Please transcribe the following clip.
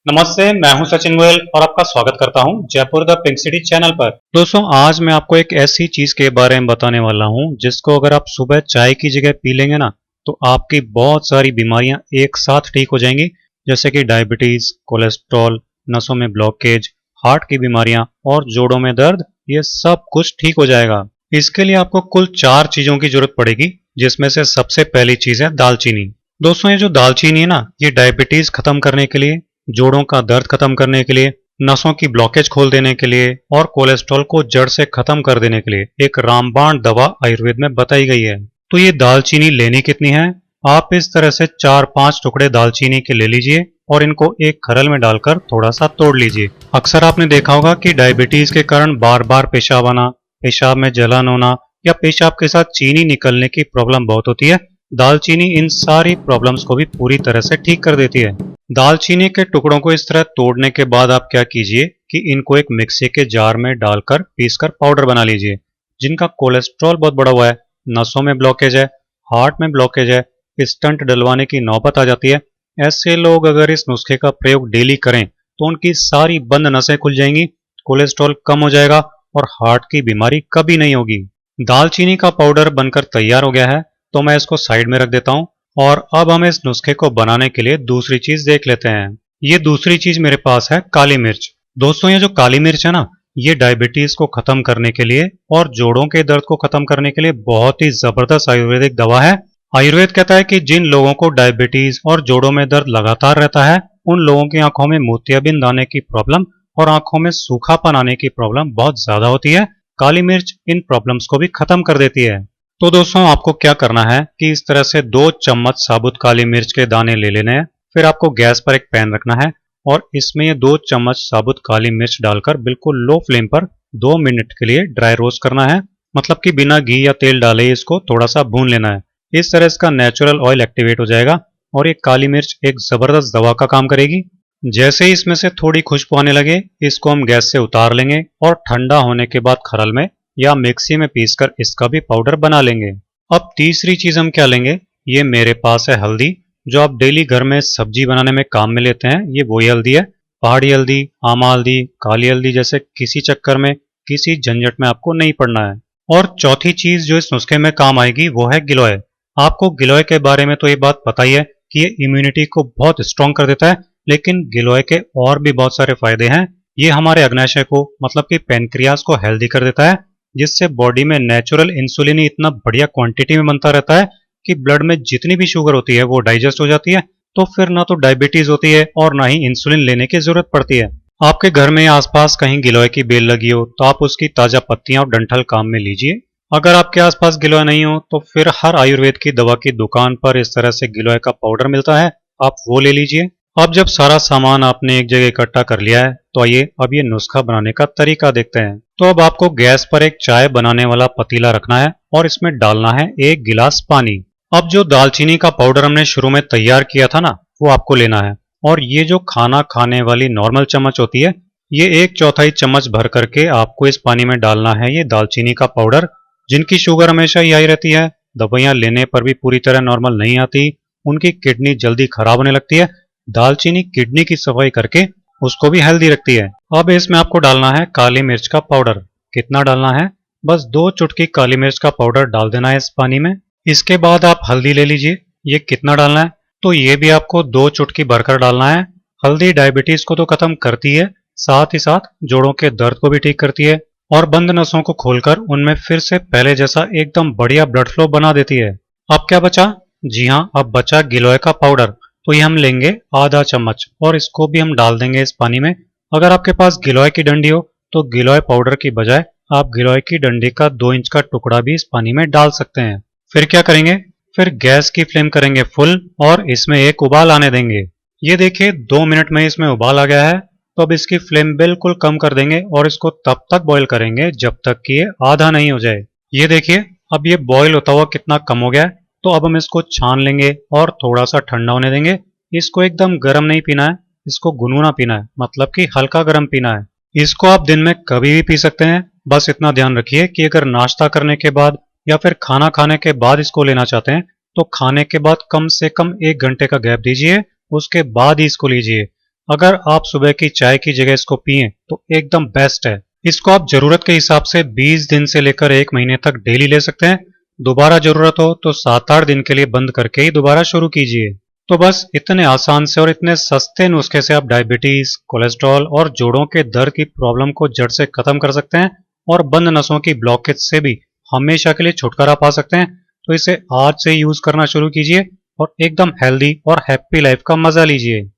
नमस्ते, मैं हूं सचिन गोयल और आपका स्वागत करता हूं Jaipur the pink city channel पर। दोस्तों, आज मैं आपको एक ऐसी चीज के बारे में बताने वाला हूं जिसको अगर आप सुबह चाय की जगह पी लेंगे ना, तो आपकी बहुत सारी बीमारियां एक साथ ठीक हो जाएंगी। जैसे कि डायबिटीज, कोलेस्ट्रॉल, नसों में ब्लॉकेज, हार्ट की बीमारियां और जोड़ों में दर्द, ये सब कुछ ठीक हो जाएगा। इसके लिए आपको कुल 4 चीजों की जरूरत पड़ेगी, जिसमें से सबसे पहली चीज है दालचीनी। दोस्तों, ये जो दालचीनी है ना, ये डायबिटीज खत्म करने के लिए, जोड़ों का दर्द खत्म करने के लिए, नसों की ब्लॉकेज खोल देने के लिए और कोलेस्ट्रॉल को जड़ से खत्म कर देने के लिए एक रामबाण दवा आयुर्वेद में बताई गई है। तो ये दालचीनी लेनी कितनी है? आप इस तरह से 4-5 टुकड़े दालचीनी के ले लीजिए और इनको एक खरल में डालकर थोड़ा सा तोड़ लीजिए। अक्सर आपने देखा होगा कि डायबिटीज के कारण बार बार पेशाब आना, पेशाब में जलन होना या पेशाब के साथ चीनी निकलने की प्रॉब्लम बहुत होती है। दालचीनी इन सारी प्रॉब्लम्स को भी पूरी तरह से ठीक कर देती है। दालचीनी के टुकड़ों को इस तरह तोड़ने के बाद आप क्या कीजिए कि इनको एक मिक्सी के जार में डालकर पीसकर पाउडर बना लीजिए। जिनका कोलेस्ट्रॉल बहुत बढ़ा हुआ है, नसों में ब्लॉकेज है, हार्ट में ब्लॉकेज है, स्टंट डलवाने की नौबत आ जाती है, ऐसे लोग अगर इस नुस्खे का प्रयोग डेली करें तो उनकी सारी बंद नसें खुल जाएंगी, कोलेस्ट्रॉल कम हो जाएगा और हार्ट की बीमारी कभी नहीं होगी। दालचीनी का पाउडर बनकर तैयार हो गया है, तो मैं इसको साइड में रख देता हूं और अब हम इस नुस्खे को बनाने के लिए दूसरी चीज देख लेते हैं। ये दूसरी चीज मेरे पास है काली मिर्च। दोस्तों, ये जो काली मिर्च है ना, ये डायबिटीज को खत्म करने के लिए और जोड़ों के दर्द को खत्म करने के लिए बहुत ही जबरदस्त आयुर्वेदिक दवा है। आयुर्वेद कहता है कि जिन लोगों को डायबिटीज और जोड़ों में दर्द लगातार रहता है, उन लोगों की आंखों में मोतियाबिंद आने की प्रॉब्लम और आंखों में सूखापन आने की प्रॉब्लम बहुत ज्यादा होती है। काली मिर्च इन प्रॉब्लम्स को भी खत्म कर देती है। तो दोस्तों, आपको क्या करना है कि इस तरह से 2 चम्मच साबुत काली मिर्च के दाने ले लेने हैं। फिर आपको गैस पर एक पैन रखना है और इसमें ये 2 चम्मच साबुत काली मिर्च डालकर बिल्कुल लो फ्लेम पर 2 मिनट के लिए ड्राई रोस्ट करना है। मतलब कि बिना घी या तेल डाले इसको थोड़ा सा भून लेना है। इस तरह इसका नेचुरल ऑयल एक्टिवेट हो जाएगा और ये काली मिर्च एक जबरदस्त दवा का काम करेगी। जैसे ही इसमें से थोड़ी खुशबू आने लगे, इसको हम गैस से उतार लेंगे और ठंडा होने के बाद खरल में या मिक्सी में पीसकर इसका भी पाउडर बना लेंगे। अब तीसरी चीज हम क्या लेंगे? ये मेरे पास है हल्दी, जो आप डेली घर में सब्जी बनाने में काम में लेते हैं। ये वही हल्दी है। पहाड़ी हल्दी, आमा हल्दी, काली हल्दी जैसे किसी चक्कर में, किसी झंझट में आपको नहीं पड़ना है। और चौथी चीज जो इस नुस्खे में काम आएगी वो है गिलोय। आपको गिलोय के बारे में तो ये बात पता ही है कि ये इम्यूनिटी को बहुत स्ट्रांग कर देता है, लेकिन गिलोय के और भी बहुत सारे फायदे हैं। ये हमारे अग्नाशय को, मतलब कि पेनक्रियाज को हेल्दी कर देता है, जिससे बॉडी में नेचुरल इंसुलिन इतना बढ़िया क्वांटिटी में बनता रहता है कि ब्लड में जितनी भी शुगर होती है वो डाइजेस्ट हो जाती है। तो फिर ना तो डायबिटीज होती है और ना ही इंसुलिन लेने की जरूरत पड़ती है। आपके घर में आसपास कहीं गिलोय की बेल लगी हो तो आप उसकी ताजा पत्तियां और डंठल काम में लीजिए। अगर आपके आसपास गिलोय नहीं हो तो फिर हर आयुर्वेद की दवा की दुकान पर इस तरह से गिलोय का पाउडर मिलता है, आप वो ले लीजिए। अब जब सारा सामान आपने एक जगह इकट्ठा कर लिया है, तो आइए अब ये नुस्खा बनाने का तरीका देखते हैं। तो अब आपको गैस पर एक चाय बनाने वाला पतीला रखना है और इसमें डालना है 1 गिलास पानी। अब जो दालचीनी का पाउडर हमने शुरू में तैयार किया था ना, वो आपको लेना है और ये जो खाना खाने वाली नॉर्मल चम्मच होती है, ये 1/4 चम्मच भर करके आपको इस पानी में डालना है ये दालचीनी का पाउडर। जिनकी शुगर हमेशा ही हाई रहती है, दवाइयां लेने पर भी पूरी तरह नॉर्मल नहीं आती, उनकी किडनी जल्दी खराब होने लगती है, दालचीनी किडनी की सफाई करके उसको भी हेल्दी रखती है। अब इसमें आपको डालना है काली मिर्च का पाउडर। कितना डालना है? बस 2 चुटकी काली मिर्च का पाउडर डाल देना है इस पानी में। इसके बाद आप हल्दी ले लीजिए। ये कितना डालना है? तो ये भी आपको 2 चुटकी भरकर डालना है। हल्दी डायबिटीज को तो खत्म करती है, साथ ही साथ जोड़ों के दर्द को भी ठीक करती है और बंद नसों को खोलकर उनमें फिर से पहले जैसा एकदम बढ़िया ब्लड फ्लो बना देती है। अब क्या बचा? जी हाँ, अब बचा गिलोय का पाउडर। तो ये हम लेंगे आधा चम्मच और इसको भी हम डाल देंगे इस पानी में। अगर आपके पास गिलोय की डंडी हो तो गिलोय पाउडर की बजाय आप गिलोय की डंडी का 2 इंच का टुकड़ा भी इस पानी में डाल सकते हैं। फिर क्या करेंगे? फिर गैस की फ्लेम करेंगे फुल और इसमें एक उबाल आने देंगे। ये देखिए 2 मिनट में इसमें उबाल आ गया है। तो अब इसकी फ्लेम बिल्कुल कम कर देंगे और इसको तब तक बॉईल करेंगे जब तक कि ये आधा नहीं हो जाए। ये देखिए अब ये बॉईल होता हुआ कितना कम हो गया है। तो अब हम इसको छान लेंगे और थोड़ा सा ठंडा होने देंगे। इसको एकदम गर्म नहीं पीना है, इसको गुनगुना पीना है, मतलब कि हल्का गर्म पीना है। इसको आप दिन में कभी भी पी सकते हैं। बस इतना ध्यान रखिए कि अगर नाश्ता करने के बाद या फिर खाना खाने के बाद इसको लेना चाहते हैं तो खाने के बाद कम से कम 1 घंटे का गैप दीजिए, उसके बाद ही इसको लीजिए। अगर आप सुबह की चाय की जगह इसको पिए तो एकदम बेस्ट है। इसको आप जरूरत के हिसाब से 20 दिन से लेकर 1 महीने तक डेली ले सकते हैं। दोबारा जरूरत हो तो 7-8 दिन के लिए बंद करके ही दोबारा शुरू कीजिए। तो बस इतने आसान से और इतने सस्ते नुस्खे से आप डायबिटीज, कोलेस्ट्रॉल और जोड़ों के दर्द की प्रॉब्लम को जड़ से खत्म कर सकते हैं और बंद नसों की ब्लॉकेज से भी हमेशा के लिए छुटकारा पा सकते हैं। तो इसे आज से यूज करना शुरू कीजिए और एकदम हेल्दी और हैप्पी लाइफ का मजा लीजिए।